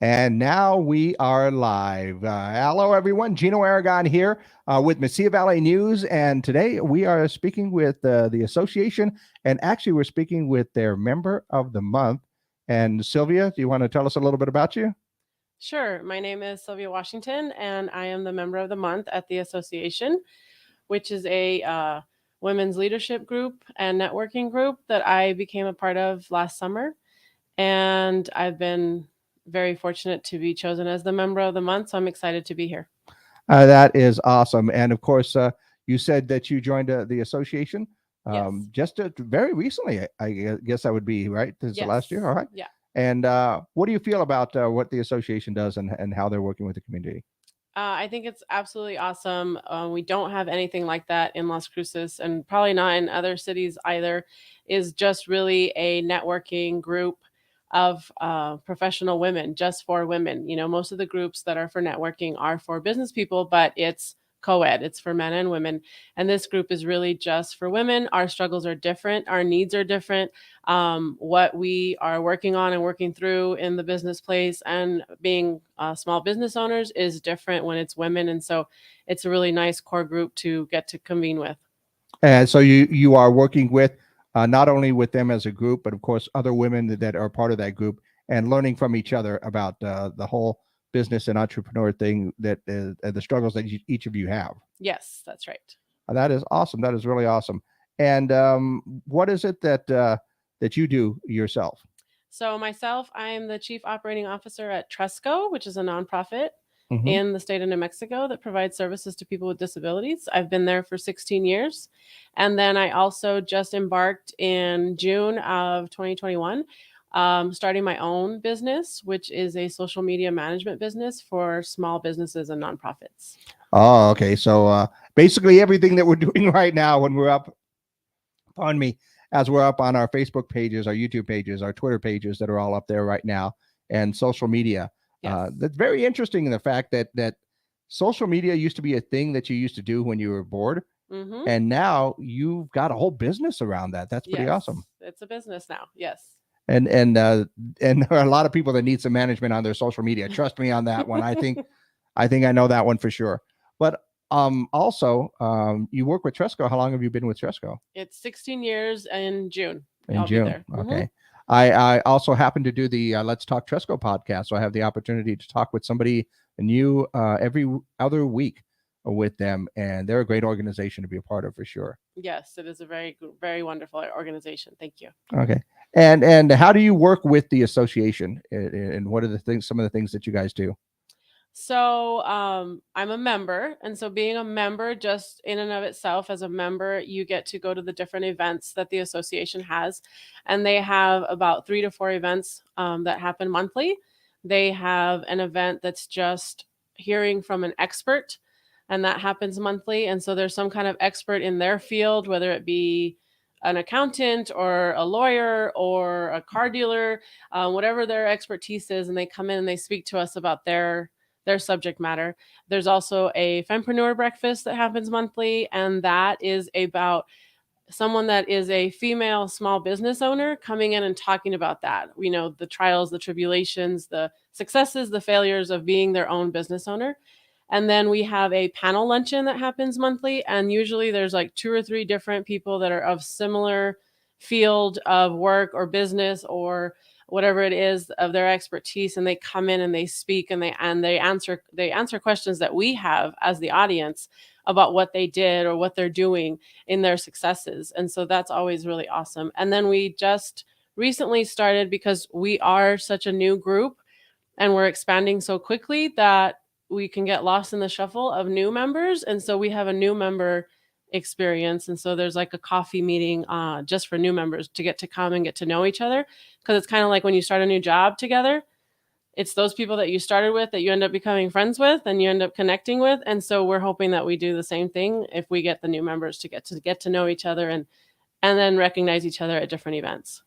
And now we are live. Hello, everyone. Gino Aragon here with Mesilla Valley News. And today we are speaking with the association. And actually, we're speaking with their member of the month. And Sylvia, do you want to tell us a little bit about you? Sure. My name is Sylvia Washington, and I am the member of the month at the association, which is a women's leadership group and networking group that I became a part of last summer. And I've been very fortunate to be chosen as the member of the month. So I'm excited to be here. That is awesome. And of course, you said that you joined the association Yes. just very recently. I guess that would be right. This is the last year. Yes. All right. Yeah. And what do you feel about what the association does and how they're working with the community? I think it's absolutely awesome. We don't have anything like that in Las Cruces and probably not in other cities either. Is just really a networking group of professional women, just for women. You know, most of the groups that are for networking are for business people, but it's co ed, it's for men and women. And this group is really just for women. Our struggles are different, our needs are different. What we are working on and working through in the business place and being small business owners is different when it's women. And so it's a really nice core group to get to convene with. And so you are working with not only with them as a group, but of course other women that are part of that group and learning from each other about the whole business and entrepreneur thing that the struggles that each of you have. Yes, that's right. That is awesome. That is really awesome. And what is it that you do yourself? So, myself, I am the chief operating officer at Tresco, which is a nonprofit Hmm. in the state of New Mexico that provides services to people with disabilities. I've been there for 16 years. And then I also just embarked in June of 2021, starting my own business, which is a social media management business for small businesses and nonprofits. Oh, okay. So basically everything that we're doing right now when we're up, pardon me, as we're up on our Facebook pages, our YouTube pages, our Twitter pages that are all up there right now, and social media. Yes. That's very interesting in the fact that social media used to be a thing that you used to do when you were bored, Mm-hmm. and now you've got a whole business around that. That's pretty Yes. awesome. It's a business now. Yes. And and there are a lot of people that need some management on their social media. Trust me on that one. I think I know that one for sure. But also you work with Tresco. How long have you been with Tresco? It's 16 years in June. In I'll be June. there. Okay. I also happen to do the Let's Talk Tresco podcast. So I have the opportunity to talk with somebody new every other week with them. And they're a great organization to be a part of for sure. Yes, it is a very wonderful organization. Thank you. Okay. And how do you work with the association? And what are some of the things that you guys do? So I'm a member, and so being a member, just in and of itself, as a member, you get to go to the different events that the association has, and they have about 3 to 4 events that happen monthly. They have an event that's just hearing from an expert, and that happens monthly. And so there's some kind of expert in their field, whether it be an accountant or a lawyer or a car dealer, whatever their expertise is, and they come in and they speak to us about their subject matter. There's also a fempreneur breakfast that happens monthly, and that is about someone that is a female small business owner coming in and talking about that. You know, the trials, the tribulations, the successes, the failures of being their own business owner. And then we have a panel luncheon that happens monthly. And usually there's like 2 or 3 different people that are of similar field of work or business or whatever it is of their expertise, and they come in and they speak and they answer questions that we have as the audience about what they did or what they're doing in their successes. And so that's always really awesome. And then we just recently started, because we are such a new group and we're expanding so quickly that we can get lost in the shuffle of new members. And so we have a new member experience. And so there's like a coffee meeting just for new members to get to come and get to know each other. Because it's kind of like when you start a new job together, it's those people that you started with that you end up becoming friends with and you end up connecting with. And so we're hoping that we do the same thing if we get the new members to get to know each other and then recognize each other at different events.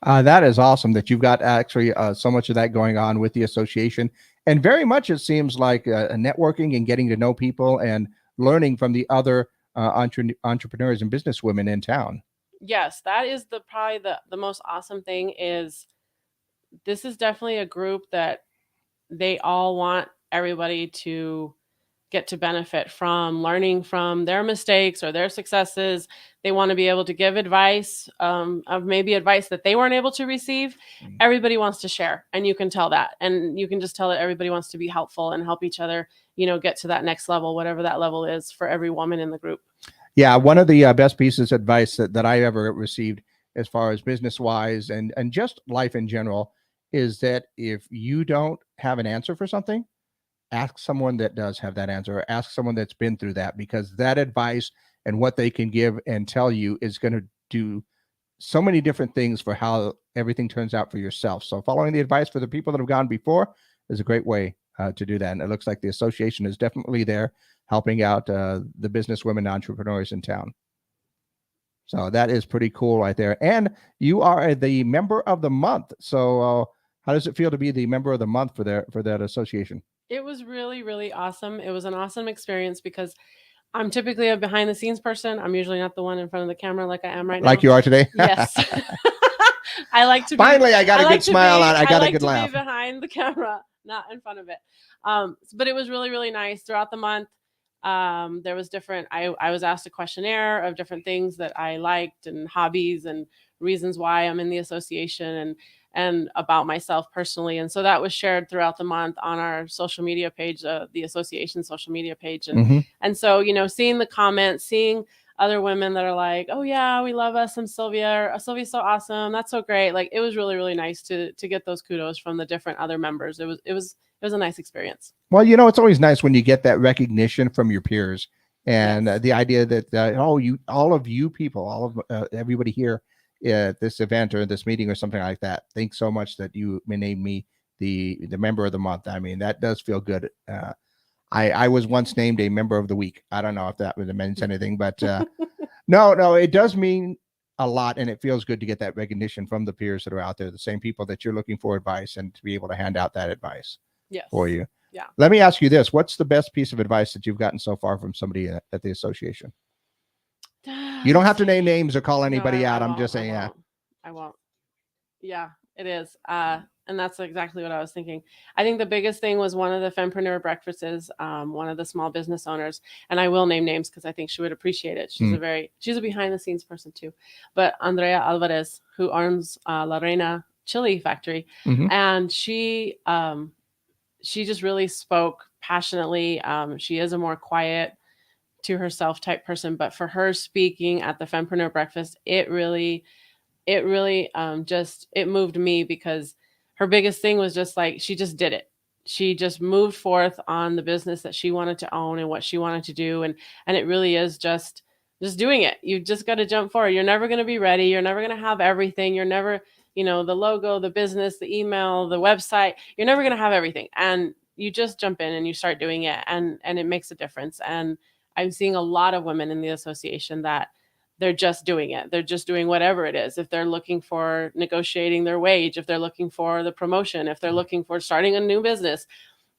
That is awesome that you've got actually so much of that going on with the association. And very much it seems like networking and getting to know people and learning from the other entrepreneurs and businesswomen in town. Yes, that is probably the most awesome thing is this is definitely a group that they all want everybody to get to benefit from learning from their mistakes or their successes. They want to be able to give advice, of maybe advice that they weren't able to receive. Everybody wants to share, and you can tell that. And you can just tell that everybody wants to be helpful and help each other, get to that next level, whatever that level is for every woman in the group. Yeah, one of the best pieces of advice that I ever received, as far as business wise and just life in general, is that if you don't have an answer for something, ask someone that does have that answer, or ask someone that's been through that, because that advice and what they can give and tell you is going to do so many different things for how everything turns out for yourself. So following the advice for the people that have gone before is a great way to do that. And it looks like the association is definitely there helping out the business women entrepreneurs in town. So that is pretty cool right there. And you are the member of the month. So how does it feel to be the member of the month for that association? It was really, really awesome. It was an awesome experience because I'm typically a behind the scenes person. I'm usually not the one in front of the camera like I am right now. Like you are today? Yes. I like to be. Finally, I got a good smile on. I got a good laugh. Be behind the camera, not in front of it. But it was really, really nice throughout the month. There was different. I was asked a questionnaire of different things that I liked and hobbies and reasons why I'm in the association and about myself personally. And so that was shared throughout the month on our social media page, the association social media page. And so, seeing the comments, seeing other women that are like, oh yeah, we love us. And Sylvia's so awesome. That's so great. Like, it was really, really nice to get those kudos from the different other members. It was a nice experience. Well, it's always nice when you get that recognition from your peers, and Yes. the idea that all of you people, everybody here at this event or this meeting or something like that, thanks so much that you named me the member of the month. I mean, that does feel good. I was once named a member of the week. I don't know if that means anything, but no, it does mean a lot, and it feels good to get that recognition from the peers that are out there, the same people that you're looking for advice, and to be able to hand out that advice. Yes. For you. Yeah. Let me ask you this. What's the best piece of advice that you've gotten so far from somebody at the association? You don't have to name names or call anybody out. I'm just saying, yeah. I won't. Yeah, it is. And that's exactly what I was thinking. I think the biggest thing was one of the Fempreneur breakfasts, one of the small business owners, and I will name names because I think she would appreciate it. She's a behind the scenes person too. But Andrea Alvarez, who owns La Reina Chili Factory, and she just really spoke passionately. She is a more quiet, to herself type person, but for her speaking at the Fempreneur breakfast, it really it moved me, because her biggest thing was just like, she just did it. She just moved forth on the business that she wanted to own and what she wanted to do. And it really is just doing it. You just got to jump forward. You're never going to be ready. You're never going to have everything. You're never, the logo, the business, the email, the website, you're never going to have everything. And you just jump in and you start doing it, and it makes a difference. And I'm seeing a lot of women in the association that they're just doing it. They're just doing whatever it is. If they're looking for negotiating their wage, if they're looking for the promotion, if they're looking for starting a new business,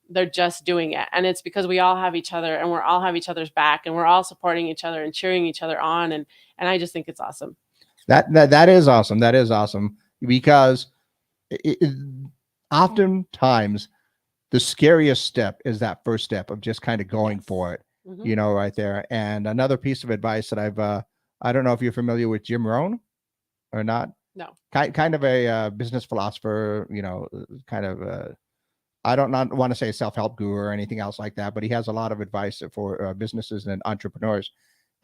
they're just doing it. And it's because we all have each other, and we're all have each other's back, and we're all supporting each other and cheering each other on. And I just think it's awesome. That is awesome. That is awesome, because oftentimes the scariest step is that first step of just kind of going for it, right there. And another piece of advice that I don't know if you're familiar with Jim Rohn or not. No. Kind of a business philosopher, kind of I don't not want to say self-help guru or anything else like that, but he has a lot of advice for businesses and entrepreneurs.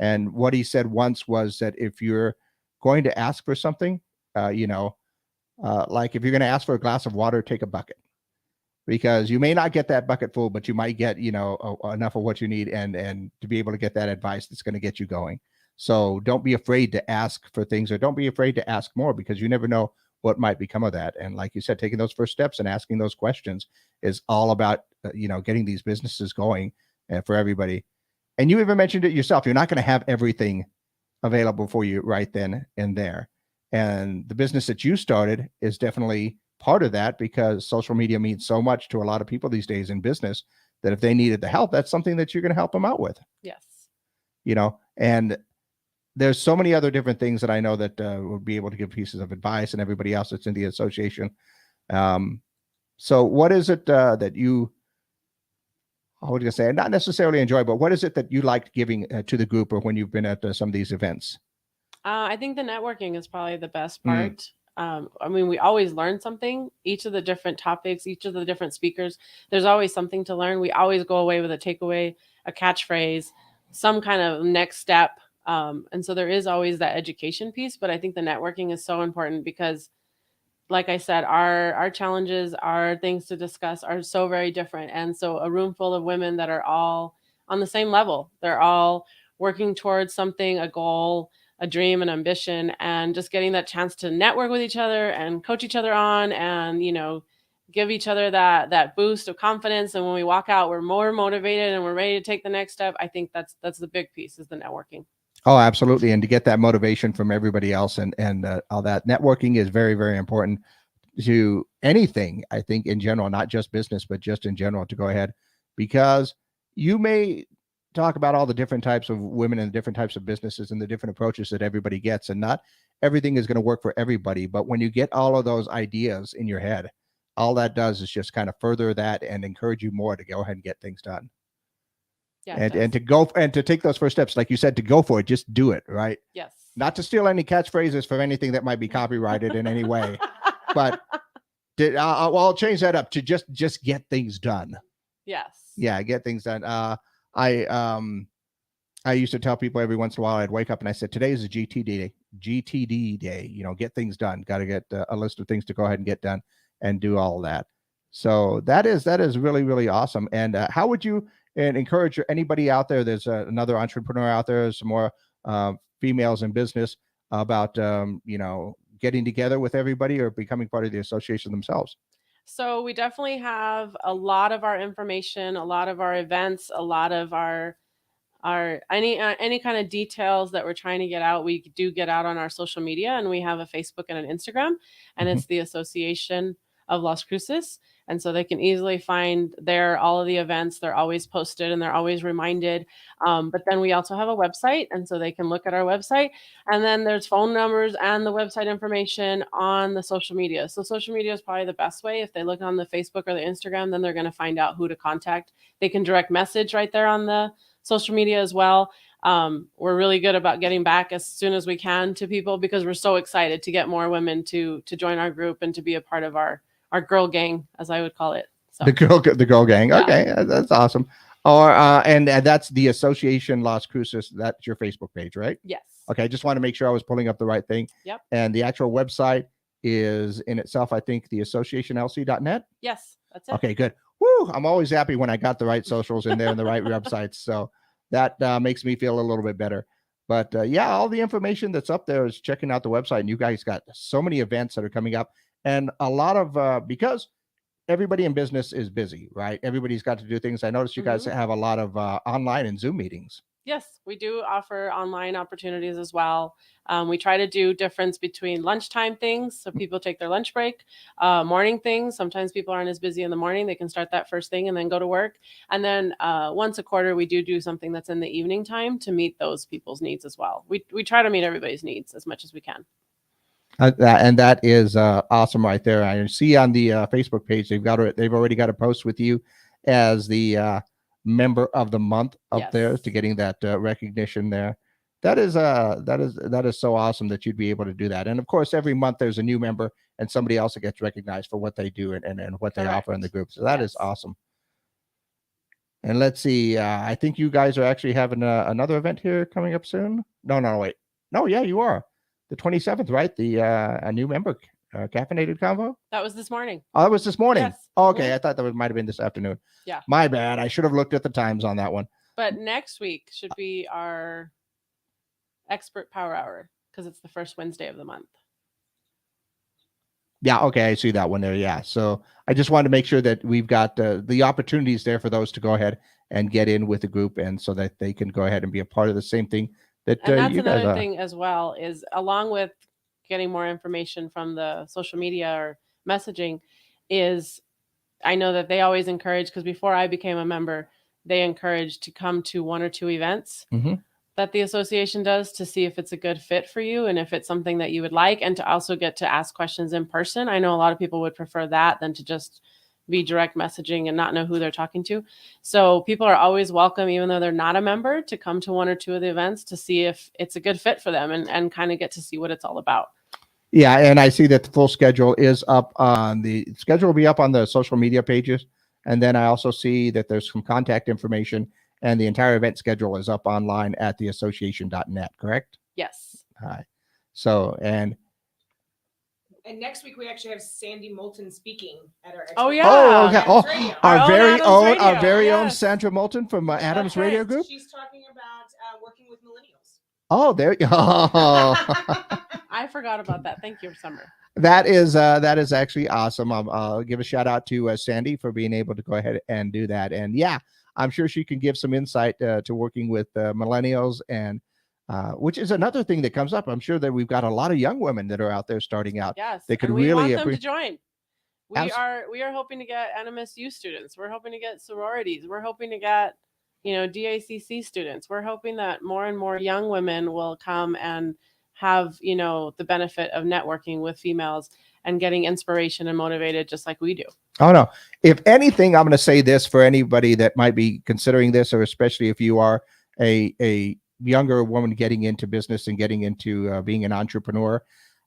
And what he said once was that if you're going to ask for something, like if you're going to ask for a glass of water, take a bucket, because you may not get that bucket full, but you might get, enough of what you need and to be able to get that advice that's going to get you going. So don't be afraid to ask for things, or don't be afraid to ask more, because you never know what might become of that. And like you said, taking those first steps and asking those questions is all about, getting these businesses going for everybody. And you even mentioned it yourself. You're not going to have everything available for you right then and there. And the business that you started is definitely part of that, because social media means so much to a lot of people these days in business, that if they needed the help, that's something that you're going to help them out with. Yes. And there's so many other different things that I know that would be able to give pieces of advice, and everybody else that's in the association. So what is it that you, I was going to say, not necessarily enjoy, but what is it that you liked giving to the group or when you've been at some of these events? I think the networking is probably the best Mm. part. I mean, we always learn something. Each of the different topics, each of the different speakers, there's always something to learn. We always go away with a takeaway, a catchphrase, some kind of next step. And so there is always that education piece. But I think the networking is so important because, like I said, our challenges, our things to discuss are so very different. And so a room full of women that are all on the same level, they're all working towards something, a goal, a dream, an ambition, and just getting that chance to network with each other and coach each other on and, give each other that boost of confidence. And when we walk out, we're more motivated and we're ready to take the next step. I think that's the big piece is the networking. Oh, absolutely. And to get that motivation from everybody else and all that networking is very, very important to anything, I think, in general, not just business, but just in general, to go ahead, because you may talk about all the different types of women and the different types of businesses and the different approaches that everybody gets, and not everything is going to work for everybody. But when you get all of those ideas in your head, all that does is just kind of further that and encourage you more to go ahead and get things done. Yeah, And to go and to take those first steps, like you said, to go for it, just do it, right? yes. Not to steal any catchphrases from anything that might be copyrighted in any way, but I'll change that up to just get things done. Yes. Yeah, get things done. I used to tell people every once in a while, I'd wake up and I said, today is a GTD day. Get things done. Got to get a list of things to go ahead and get done and do all of that. So that is really, really awesome. And how would you encourage anybody out there? There's another entrepreneur out there, some more females in business about getting together with everybody or becoming part of the association themselves. So we definitely have a lot of our information, a lot of our events, a lot of our any kind of details that we're trying to get out. We do get out on our social media, and we have a Facebook and an Instagram, and Mhm. it's the Association of Las Cruces. And so they can easily find there all of the events. They're always posted and they're always reminded. But then we also have a website, and so they can look at our website. And then there's phone numbers and the website information on the social media. So social media is probably the best way. If they look on the Facebook or the Instagram, then they're going to find out who to contact. They can direct message right there on the social media as well. We're really good about getting back as soon as we can to people because we're so excited to get more women to join our group and to be a part of our girl gang, as I would call it. So The girl gang. Yeah. Okay, that's awesome. Or and that's the Association Las Cruces. That's your Facebook page, right? yes. Okay, I just want to make sure I was pulling up the right thing. Yep. And the actual website is in itself, I think, the associationlc.net. Yes, that's it. Okay, good. Woo! I'm always happy when I got the right socials in there and the right websites. So that makes me feel a little bit better. But yeah, all the information that's up there is checking out the website. And you guys got so many events that are coming up, and a lot of because everybody in business is busy, right? Everybody's got to do things. I noticed you guys have a lot of online and Zoom meetings. Yes, we do offer online opportunities as well. We try to do difference between lunchtime things, so people take their lunch break, morning things. Sometimes people aren't as busy in the morning; they can start that first thing and then go to work. And then once a quarter, we do something that's in the evening time to meet those people's needs as well. We try to meet everybody's needs as much as we can. And that is awesome right there. I see on the Facebook page they've already got a post with you as the member of the month up there Yes. to getting that recognition there. That is so awesome that you'd be able to do that. And of course, every month there's a new member and somebody else that gets recognized for what they do and what they offer in the group. So that is Yes. awesome. And let's see. I think you guys are actually having another event here coming up soon. No, wait. No, yeah, you are. The 27th, right? The a new member caffeinated convo. That was this morning. Oh, that was this morning. Yes. Oh, okay, Mhm. I thought that might have been this afternoon. Yeah. My bad. I should have looked at the times on that one. But next week should be our expert power hour because it's the first Wednesday of the month. Yeah, okay, I see that one there. Yeah, so I just wanted to make sure that we've got the opportunities there for those to go ahead and get in with the group, and so that they can go ahead and be a part of the same thing that And that's you guys another are. thing as well is along with getting more information from the social media or messaging is I know that they always encourage because before I became a member, they encouraged to come to one or two events Mhm. that the association does to see if it's a good fit for you and if it's something that you would like and to also get to ask questions in person. I know a lot of people would prefer that than to just be direct messaging and not know who they're talking to. So people are always welcome, even though they're not a member, to come to one or two of the events to see if it's a good fit for them and kind of get to see what it's all about. Yeah, and I see that the full schedule is up on the schedule will be up on the social media pages. And then I also see that there's some contact information and the entire event schedule is up online at theassociation.net, correct? Yes. All right. So, and next week we actually have Sandy Moulton speaking at our. Oh, expo. yeah. oh, okay. Adams Oh, Radio. Our own Adams our Radio, very own yes. Sandra Moulton from Adams right. Radio Group. She's talking about working with millennials. Oh, there you go. I forgot about that. Thank you, Summer. That is actually awesome. I'll give a shout out to Sandy for being able to go ahead and do that. And yeah, I'm sure she can give some insight to working with millennials, and which is another thing that comes up. I'm sure that we've got a lot of young women that are out there starting out. Yes. They could and we really want them to join. We Abs- are hoping to get NMSU students. We're hoping to get sororities. We're hoping to get, DACC students. We're hoping that more and more young women will come and have, the benefit of networking with females and getting inspiration and motivated just like we do. Oh no. If anything, I'm going to say this for anybody that might be considering this, or especially if you are a younger woman getting into business and getting into being an entrepreneur.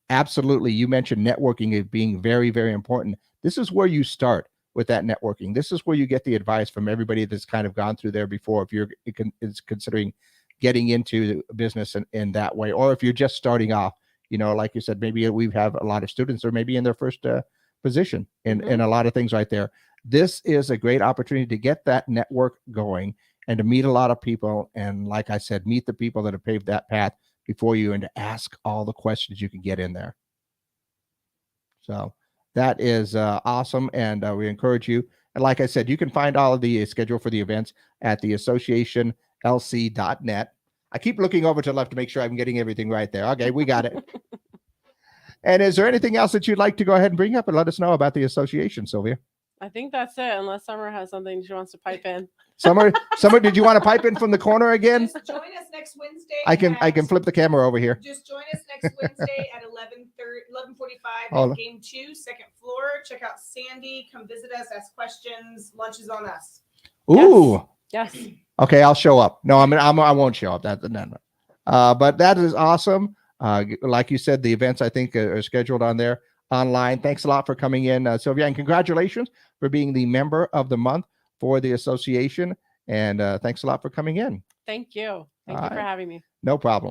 Absolutely. You mentioned networking as being very, very important. This is where you start with that networking. This is where you get the advice from everybody that's kind of gone through there before. If you're considering getting into business in that way, or if you're just starting off, like you said, maybe we have a lot of students or maybe in their first position in a lot of things right there. This is a great opportunity to get that network going and to meet a lot of people. And like I said, meet the people that have paved that path before you and to ask all the questions you can get in there. So that is awesome. And we encourage you. And like I said, you can find all of the schedule for the events at theassociationlc.net. I keep looking over to the left to make sure I'm getting everything right there. Okay, we got it. And is there anything else that you'd like to go ahead and bring up and let us know about the association, Sylvia? I think that's it, unless Summer has something she wants to pipe in. Summer, did you want to pipe in from the corner again? Just join us next Wednesday. I can flip the camera over here. Just join us next Wednesday at 11:45 Hold on. at Game 2, second floor. Check out Sandy. Come visit us. Ask questions. Lunch is on us. Ooh. Yes. Okay, I'll show up. No, I won't show up. But that is awesome. Like you said, the events I think are scheduled on there online. Thanks a lot for coming in, Sylvia, and congratulations for being the member of the month for the association. And thanks a lot for coming in. Thank you. Thank you for having me. No problem.